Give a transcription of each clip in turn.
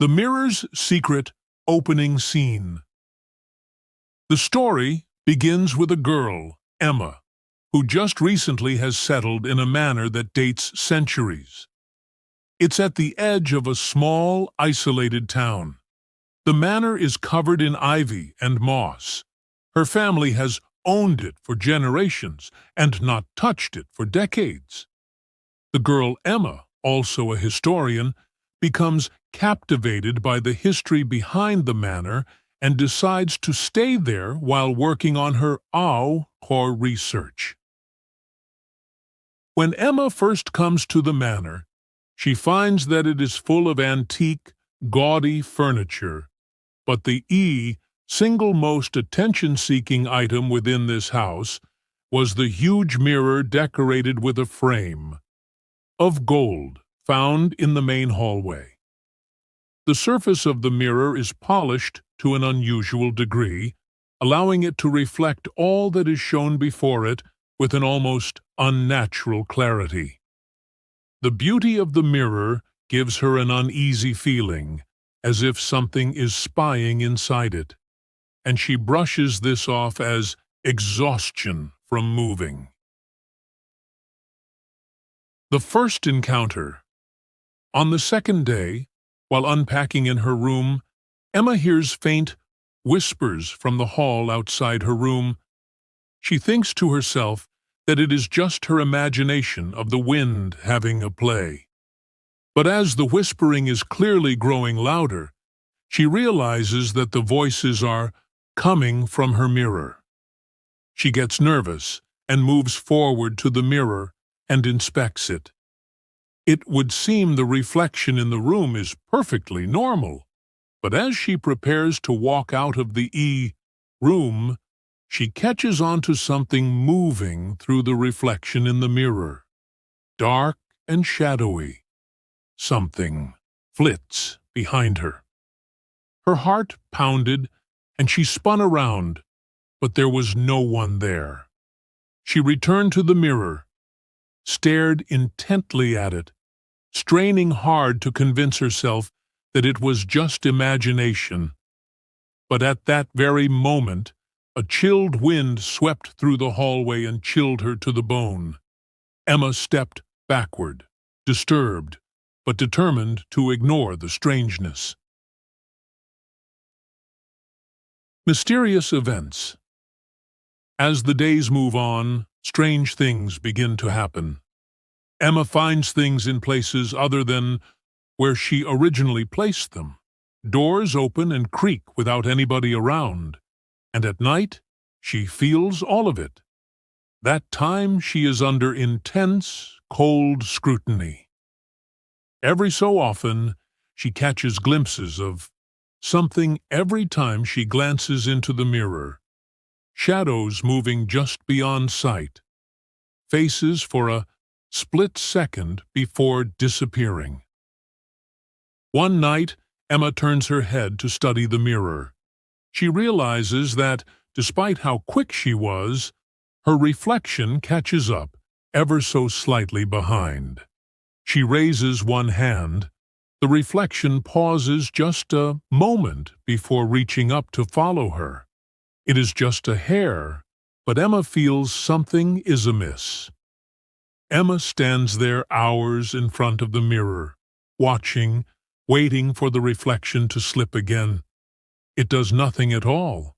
The Mirror's Secret opening scene. The story begins with a girl, Emma, who just recently has settled in a manor that dates centuries. It's at the edge of a small, isolated town. The manor is covered in ivy and moss. Her family has owned it for generations and not touched it for decades. The girl Emma, also a historian, becomes captivated by the history behind the manor and decides to stay there while working on her core research. When Emma first comes to the manor, she finds that it is full of antique, gaudy furniture, but the single most attention-seeking item within this house was the huge mirror decorated with a frame of gold found in the main hallway. The surface of the mirror is polished to an unusual degree, allowing it to reflect all that is shown before it with an almost unnatural clarity. The beauty of the mirror gives her an uneasy feeling, as if something is spying inside it, and she brushes this off as exhaustion from moving. The first encounter. On the second day, while unpacking in her room, Emma hears faint whispers from the hall outside her room. She thinks to herself that it is just her imagination of the wind having a play. But as the whispering is clearly growing louder, she realizes that the voices are coming from her mirror. She gets nervous and moves forward to the mirror and inspects it. It would seem the reflection in the room is perfectly normal, but as she prepares to walk out of the room, she catches onto something moving through the reflection in the mirror. Dark and shadowy. Something flits behind her. Her heart pounded, and she spun around, but there was no one there. She returned to the mirror, stared intently at it, straining hard to convince herself that it was just imagination. But at that very moment, a chilled wind swept through the hallway and chilled her to the bone. Emma stepped backward, disturbed, but determined to ignore the strangeness. Mysterious events. As the days move on, strange things begin to happen. Emma finds things in places other than where she originally placed them. Doors open and creak without anybody around, and at night she feels all of it. That time she is under intense, cold scrutiny. Every so often, she catches glimpses of something every time she glances into the mirror. Shadows moving just beyond sight. Faces for a split second before disappearing. One night, Emma turns her head to study the mirror. She realizes that, despite how quick she was, her reflection catches up ever so slightly behind. She raises one hand. The reflection pauses just a moment before reaching up to follow her. It is just a hair, but Emma feels something is amiss. Emma stands there hours in front of the mirror, watching, waiting for the reflection to slip again. It does nothing at all.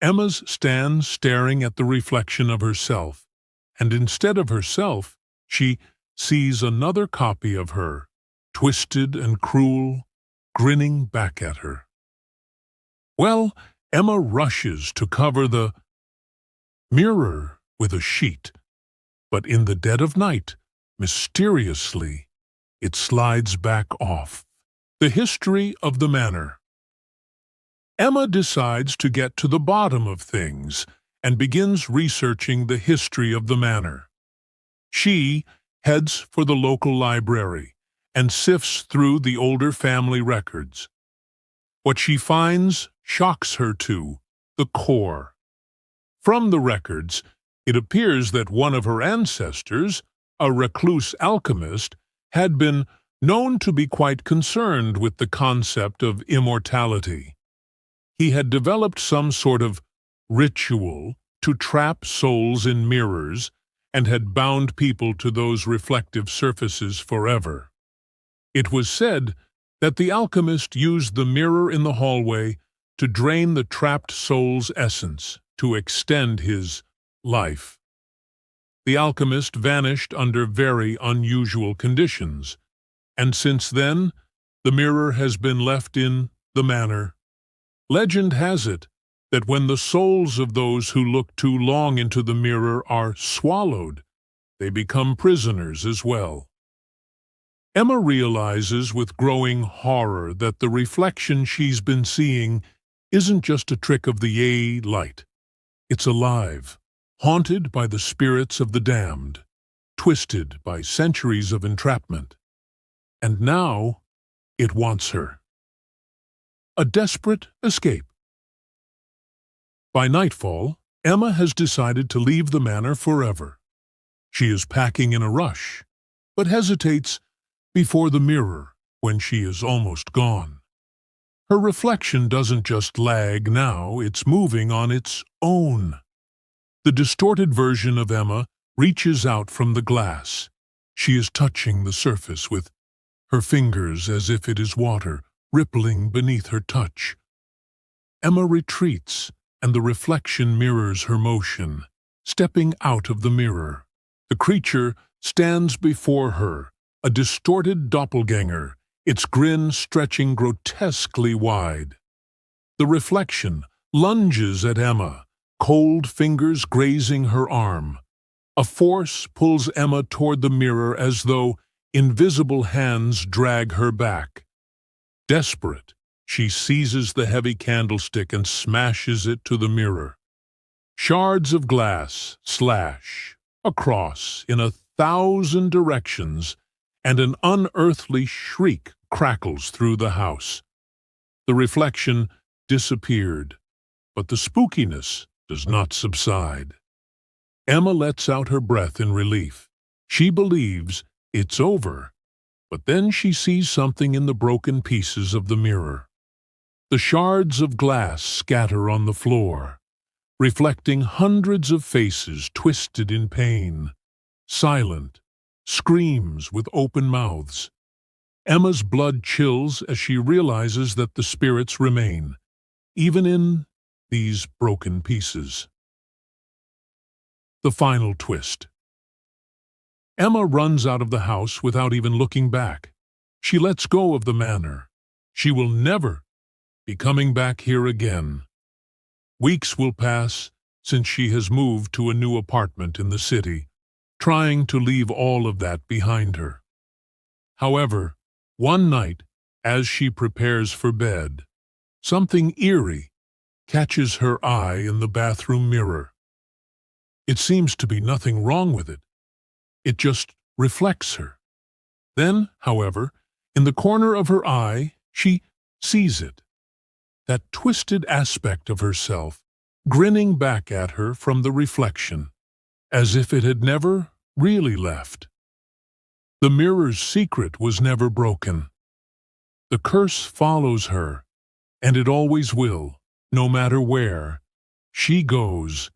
Emma stands staring at the reflection of herself, and instead of herself, she sees another copy of her, twisted and cruel, grinning back at her. Well, Emma rushes to cover the mirror with a sheet, but in the dead of night, mysteriously, it slides back off. The history of the manor. Emma decides to get to the bottom of things and begins researching the history of the manor. She heads for the local library and sifts through the older family records. What she finds shocks her to the core. From the records, it appears that one of her ancestors, a recluse alchemist, had been known to be quite concerned with the concept of immortality. He had developed some sort of ritual to trap souls in mirrors and had bound people to those reflective surfaces forever. It was said that the alchemist used the mirror in the hallway to drain the trapped soul's essence, to extend his life. The alchemist vanished under very unusual conditions, and since then, the mirror has been left in the manor. Legend has it that when the souls of those who look too long into the mirror are swallowed, they become prisoners as well. Emma realizes with growing horror that the reflection she's been seeing isn't just a trick of the light. It's alive, haunted by the spirits of the damned, twisted by centuries of entrapment. And now, it wants her. A desperate escape. By nightfall, Emma has decided to leave the manor forever. She is packing in a rush, but hesitates before the mirror when she is almost gone. Her reflection doesn't just lag now, it's moving on its own. The distorted version of Emma reaches out from the glass. She is touching the surface with her fingers as if it is water, rippling beneath her touch. Emma retreats, and the reflection mirrors her motion. Stepping out of the mirror, the creature stands before her, a distorted doppelganger, its grin stretching grotesquely wide. The reflection lunges at Emma, cold fingers grazing her arm. A force pulls Emma toward the mirror as though invisible hands drag her back. Desperate, she seizes the heavy candlestick and smashes it to the mirror. Shards of glass slash across in 1,000 directions, and an unearthly shriek crackles through the house. The reflection disappeared, but the spookiness does not subside. Emma lets out her breath in relief. She believes it's over, but then she sees something in the broken pieces of the mirror. The shards of glass scatter on the floor, reflecting hundreds of faces twisted in pain, silent, screams with open mouths. Emma's blood chills as she realizes that the spirits remain, even in these broken pieces. The final twist. Emma runs out of the house without even looking back. She lets go of the manor. She will never be coming back here again. Weeks will pass since she has moved to a new apartment in the city, trying to leave all of that behind her. However, one night, as she prepares for bed, something eerie catches her eye in the bathroom mirror. It seems to be nothing wrong with it. It just reflects her. Then, however, in the corner of her eye, she sees it. That twisted aspect of herself, grinning back at her from the reflection, as if it had never really left. The mirror's secret was never broken. The curse follows her, and it always will, no matter where she goes.